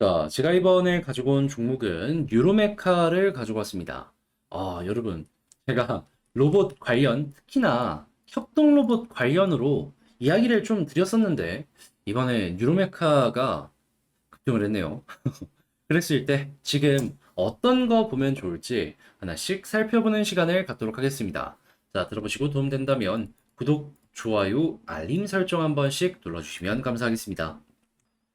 자, 제가 이번에 가지고 온 종목은 유로메카를 가지고 왔습니다. 여러분, 제가 로봇 관련, 특히나 협동 로봇 관련으로 이야기를 좀 드렸었는데, 이번에 유로메카가 급등을 했네요. 그랬을 때 지금 어떤 거 보면 좋을지 하나씩 살펴보는 시간을 갖도록 하겠습니다. 자, 들어보시고 도움된다면 구독, 좋아요, 알림 설정 한 번씩 눌러주시면 감사하겠습니다.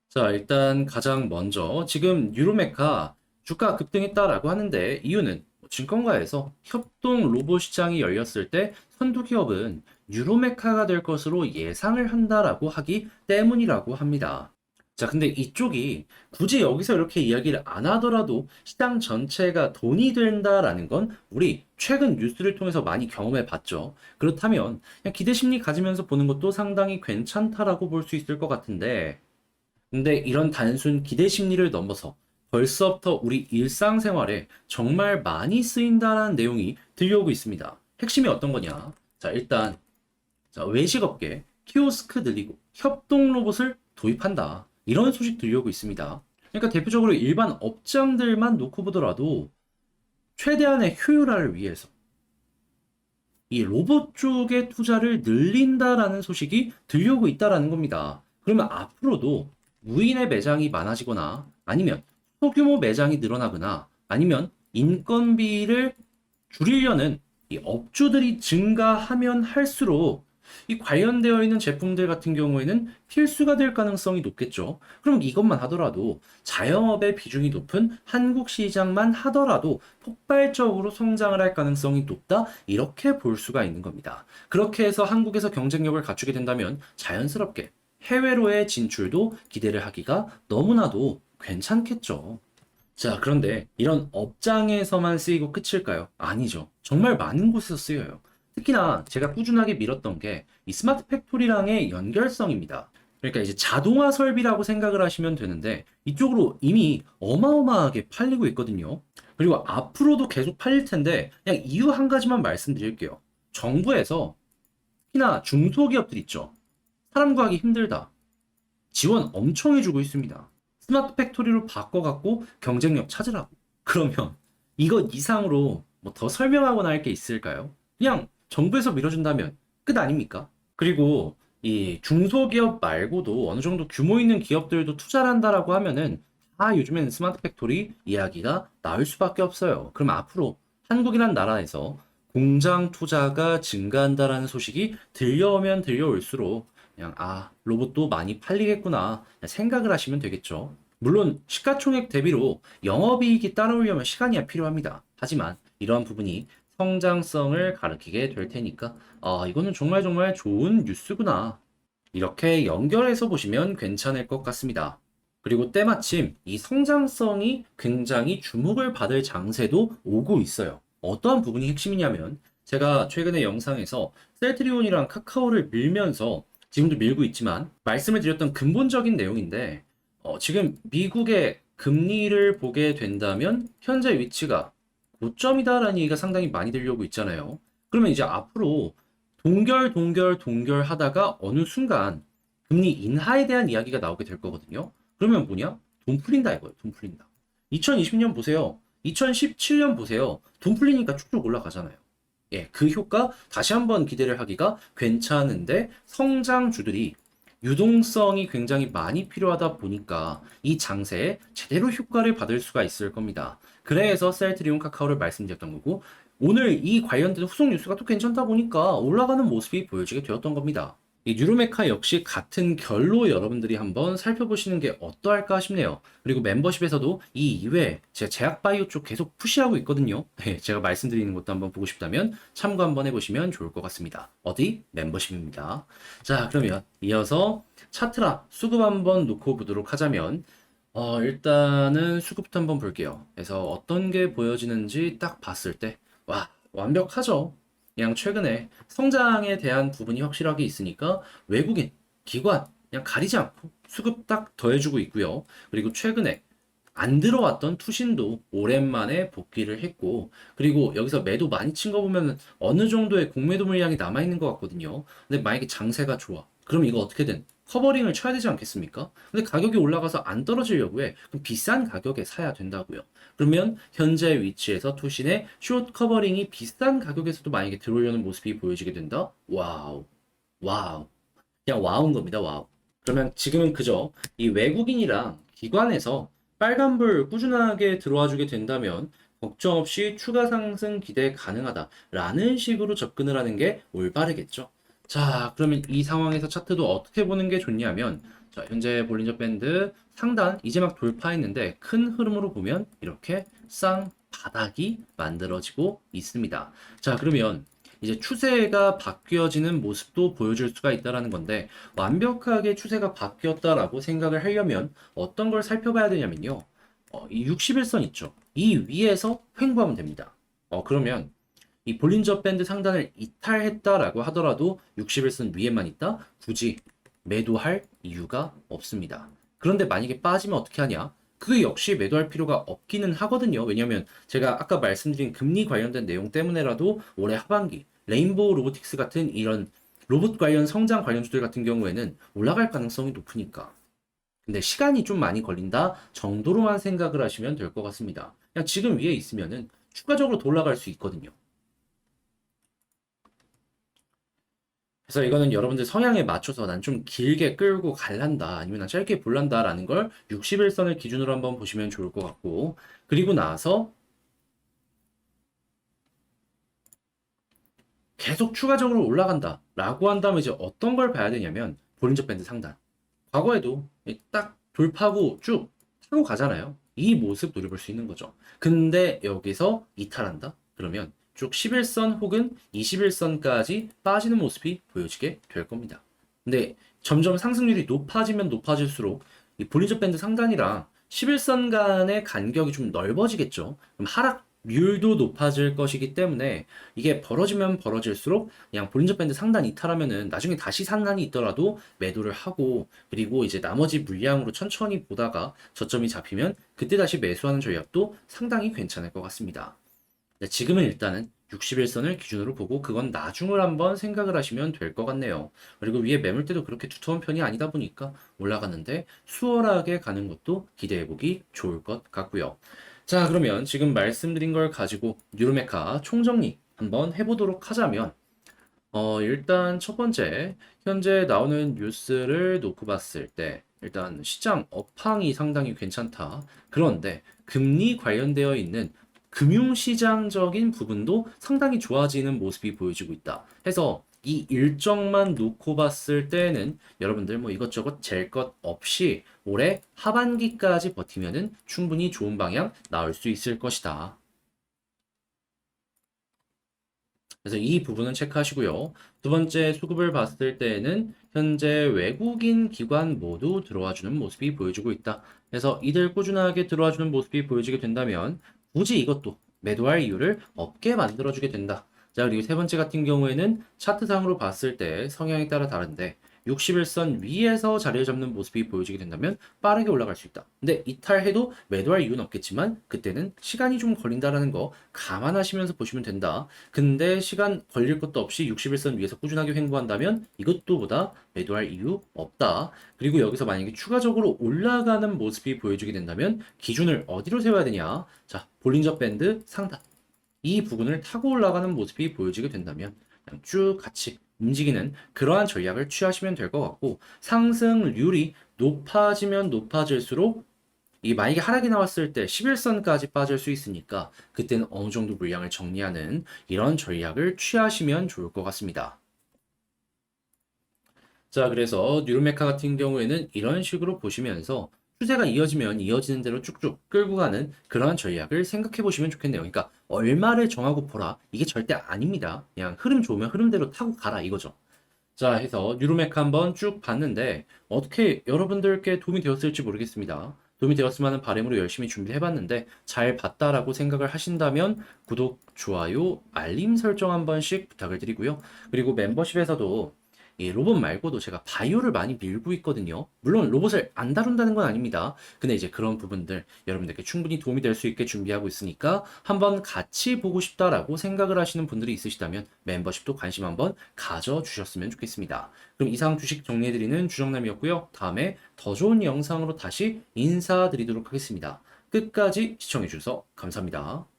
자, 일단 가장 먼저 지금 유로메카 주가 급등했다라고 하는데 이유는 증권가에서 협동 로봇 시장이 열렸을 때 선두 기업은 유로메카가 될 것으로 예상을 한다라고 하기 때문이라고 합니다. 자, 근데 이쪽이 굳이 여기서 이렇게 이야기를 안 하더라도 시장 전체가 돈이 된다라는 건 우리 최근 뉴스를 통해서 많이 경험해 봤죠. 그렇다면 그냥 기대 심리 가지면서 보는 것도 상당히 괜찮다라고 볼 수 있을 것 같은데 근데 이런 단순 기대 심리를 넘어서 벌써부터 우리 일상생활에 정말 많이 쓰인다는 내용이 들려오고 있습니다. 핵심이 어떤 거냐? 자, 일단 자, 외식업계 키오스크 늘리고 협동 로봇을 도입한다. 이런 소식 들려오고 있습니다. 그러니까 대표적으로 일반 업장들만 놓고 보더라도 최대한의 효율화를 위해서 이 로봇 쪽의 투자를 늘린다라는 소식이 들려오고 있다라는 겁니다. 그러면 앞으로도 무인의 매장이 많아지거나 아니면 소규모 매장이 늘어나거나 아니면 인건비를 줄이려는 이 업주들이 증가하면 할수록 이 관련되어 있는 제품들 같은 경우에는 필수가 될 가능성이 높겠죠. 그럼 이것만 하더라도 자영업의 비중이 높은 한국 시장만 하더라도 폭발적으로 성장을 할 가능성이 높다. 이렇게 볼 수가 있는 겁니다. 그렇게 해서 한국에서 경쟁력을 갖추게 된다면 자연스럽게 해외로의 진출도 기대를 하기가 너무나도 괜찮겠죠. 자, 그런데 이런 업장에서만 쓰이고 끝일까요? 아니죠. 정말 많은 곳에서 쓰여요. 특히나 제가 꾸준하게 밀었던 게 이 스마트 팩토리랑의 연결성입니다. 그러니까 이제 자동화 설비라고 생각을 하시면 되는데 이쪽으로 이미 어마어마하게 팔리고 있거든요. 그리고 앞으로도 계속 팔릴 텐데 그냥 이유 한 가지만 말씀드릴게요. 정부에서 특히나 중소기업들 있죠. 사람 구하기 힘들다. 지원 엄청 해주고 있습니다. 스마트 팩토리로 바꿔갖고 경쟁력 찾으라고. 그러면 이것 이상으로 뭐 더 설명하거나 할 게 있을까요? 그냥 정부에서 밀어준다면 끝 아닙니까? 그리고 이 중소기업 말고도 어느 정도 규모 있는 기업들도 투자를 한다라고 하면은 요즘에는 스마트 팩토리 이야기가 나올 수밖에 없어요. 그럼 앞으로 한국이란 나라에서 공장 투자가 증가한다라는 소식이 들려오면 들려올수록 그냥 로봇도 많이 팔리겠구나 생각을 하시면 되겠죠. 물론 시가총액 대비로 영업이익이 따라오려면 시간이 필요합니다. 하지만 이러한 부분이 성장성을 가리키게 될 테니까 이거는 정말 정말 좋은 뉴스구나. 이렇게 연결해서 보시면 괜찮을 것 같습니다. 그리고 때마침 이 성장성이 굉장히 주목을 받을 장세도 오고 있어요. 어떠한 부분이 핵심이냐면 제가 최근에 영상에서 셀트리온이랑 카카오를 밀면서 지금도 밀고 있지만 말씀을 드렸던 근본적인 내용인데 지금 미국의 금리를 보게 된다면 현재 위치가 고점이다라는 얘기가 상당히 많이 들려오고 있잖아요. 그러면 이제 앞으로 동결 하다가 어느 순간 금리 인하에 대한 이야기가 나오게 될 거거든요. 그러면 뭐냐? 돈 풀린다 이거예요. 돈 풀린다. 2020년 보세요. 2017년 보세요. 돈 풀리니까 쭉쭉 올라가잖아요. 예, 그 효과 다시 한번 기대를 하기가 괜찮은데 성장주들이 유동성이 굉장히 많이 필요하다 보니까 이 장세에 제대로 효과를 받을 수가 있을 겁니다. 그래서 셀트리온 카카오를 말씀드렸던 거고 오늘 이 관련된 후속 뉴스가 또 괜찮다 보니까 올라가는 모습이 보여지게 되었던 겁니다. 이 뉴로메카 역시 같은 결로 여러분들이 한번 살펴보시는 게 어떠할까 싶네요. 그리고 멤버십에서도 이 이외에 제가 제약바이오 쪽 계속 푸시하고 있거든요. 네, 제가 말씀드리는 것도 한번 보고 싶다면 참고 한번 해보시면 좋을 것 같습니다. 어디? 멤버십입니다. 자, 그러면 이어서 차트라 수급 한번 놓고 보도록 하자면 일단은 수급부터 한번 볼게요. 그래서 어떤 게 보여지는지 딱 봤을 때 와, 완벽하죠. 그냥 최근에 성장에 대한 부분이 확실하게 있으니까 외국인, 기관, 그냥 가리지 않고 수급 딱 더해주고 있고요. 그리고 최근에 안 들어왔던 투신도 오랜만에 복귀를 했고, 그리고 여기서 매도 많이 친 거 보면 어느 정도의 공매도 물량이 남아있는 것 같거든요. 근데 만약에 장세가 좋아. 그럼 이거 어떻게든 커버링을 쳐야 되지 않겠습니까? 근데 가격이 올라가서 안 떨어지려고 해. 그럼 비싼 가격에 사야 된다고요. 그러면 현재 위치에서 투신의 숏 커버링이 비싼 가격에서도 만약에 들어오려는 모습이 보여지게 된다? 와우. 와우. 그냥 와우인 겁니다. 와우. 그러면 지금은 그저 이 외국인이랑 기관에서 빨간불 꾸준하게 들어와 주게 된다면 걱정 없이 추가 상승 기대 가능하다라는 식으로 접근을 하는 게 올바르겠죠. 자, 그러면 이 상황에서 차트도 어떻게 보는 게 좋냐면, 자, 현재 볼린저 밴드 상단 이제 막 돌파했는데 큰 흐름으로 보면 이렇게 쌍바닥이 만들어지고 있습니다. 자, 그러면 이제 추세가 바뀌어지는 모습도 보여줄 수가 있다라는 건데, 완벽하게 추세가 바뀌었다라고 생각을 하려면 어떤 걸 살펴봐야 되냐면요. 이 61선 있죠. 이 위에서 횡보하면 됩니다. 그러면 이 볼린저 밴드 상단을 이탈했다라고 하더라도 61선 위에만 있다? 굳이 매도할 이유가 없습니다. 그런데 만약에 빠지면 어떻게 하냐? 그 역시 매도할 필요가 없기는 하거든요. 왜냐면 제가 아까 말씀드린 금리 관련된 내용 때문에라도 올해 하반기 레인보우 로보틱스 같은 이런 로봇 관련 성장 관련주들 같은 경우에는 올라갈 가능성이 높으니까. 근데 시간이 좀 많이 걸린다 정도로만 생각을 하시면 될 것 같습니다. 그냥 지금 위에 있으면은 추가적으로 더 올라갈 수 있거든요. 그래서 이거는 여러분들 성향에 맞춰서 난 좀 길게 끌고 갈란다 아니면 난 짧게 볼란다라는 걸 61선을 기준으로 한번 보시면 좋을 것 같고, 그리고 나서 계속 추가적으로 올라간다 라고 한다면 이제 어떤 걸 봐야 되냐면 볼린저 밴드 상단, 과거에도 딱 돌파하고 쭉 타고 가잖아요. 이 모습 노려볼 수 있는 거죠. 근데 여기서 이탈한다? 그러면 쭉 11선 혹은 21선까지 빠지는 모습이 보여지게 될 겁니다. 근데 점점 상승률이 높아지면 높아질수록 이 볼린저 밴드 상단이랑 11선 간의 간격이 좀 넓어지겠죠. 그럼 하락률도 높아질 것이기 때문에 이게 벌어지면 벌어질수록 그냥 볼린저 밴드 상단 이탈하면은 나중에 다시 상단이 있더라도 매도를 하고, 그리고 이제 나머지 물량으로 천천히 보다가 저점이 잡히면 그때 다시 매수하는 전략도 상당히 괜찮을 것 같습니다. 지금은 일단은 61선을 기준으로 보고 그건 나중을 한번 생각을 하시면 될 것 같네요. 그리고 위에 매물대도 그렇게 두터운 편이 아니다 보니까 올라가는데 수월하게 가는 것도 기대해보기 좋을 것 같고요. 자, 그러면 지금 말씀드린 걸 가지고 뉴로메카 총정리 한번 해보도록 하자면, 일단 첫 번째, 현재 나오는 뉴스를 놓고 봤을 때, 일단 시장 업황이 상당히 괜찮다. 그런데 금리 관련되어 있는 금융시장적인 부분도 상당히 좋아지는 모습이 보여지고 있다. 해서 이 일정만 놓고 봤을 때는 여러분들 뭐 이것저것 잴 것 없이 올해 하반기까지 버티면은 충분히 좋은 방향 나올 수 있을 것이다. 그래서 이 부분은 체크하시고요. 두 번째 수급을 봤을 때에는 현재 외국인 기관 모두 들어와주는 모습이 보여지고 있다. 그래서 이들 꾸준하게 들어와주는 모습이 보여지게 된다면 굳이 이것도 매도할 이유를 없게 만들어주게 된다. 자, 그리고 세 번째 같은 경우에는 차트상으로 봤을 때 성향에 따라 다른데 61선 위에서 자리를 잡는 모습이 보여지게 된다면 빠르게 올라갈 수 있다. 근데 이탈해도 매도할 이유는 없겠지만 그때는 시간이 좀 걸린다라는 거 감안하시면서 보시면 된다. 근데 시간 걸릴 것도 없이 61선 위에서 꾸준하게 횡보한다면 이것도 보다 매도할 이유 없다. 그리고 여기서 만약에 추가적으로 올라가는 모습이 보여지게 된다면 기준을 어디로 세워야 되냐? 자, 볼린저 밴드 상단. 이 부분을 타고 올라가는 모습이 보여지게 된다면 그냥 쭉 같이 움직이는 그러한 전략을 취하시면 될 것 같고, 상승률이 높아지면 높아질수록 이 만약에 하락이 나왔을 때 11선까지 빠질 수 있으니까 그때는 어느 정도 물량을 정리하는 이런 전략을 취하시면 좋을 것 같습니다. 자, 그래서 뉴로메카 같은 경우에는 이런 식으로 보시면서 추세가 이어지면 이어지는 대로 쭉쭉 끌고 가는 그러한 전략을 생각해 보시면 좋겠네요. 그러니까 얼마를 정하고 보라. 이게 절대 아닙니다. 그냥 흐름 좋으면 흐름대로 타고 가라 이거죠. 자, 해서 뉴로메카 한번 쭉 봤는데 어떻게 여러분들께 도움이 되었을지 모르겠습니다. 도움이 되었으면 하는 바람으로 열심히 준비해 봤는데 잘 봤다라고 생각을 하신다면 구독, 좋아요, 알림 설정 한 번씩 부탁을 드리고요. 그리고 멤버십에서도 이 로봇 말고도 제가 바이오를 많이 밀고 있거든요. 물론 로봇을 안 다룬다는 건 아닙니다. 근데 이제 그런 부분들 여러분들께 충분히 도움이 될 수 있게 준비하고 있으니까 한번 같이 보고 싶다라고 생각을 하시는 분들이 있으시다면 멤버십도 관심 한번 가져주셨으면 좋겠습니다. 그럼 이상 주식 정리해드리는 주정남이었고요. 다음에 더 좋은 영상으로 다시 인사드리도록 하겠습니다. 끝까지 시청해주셔서 감사합니다.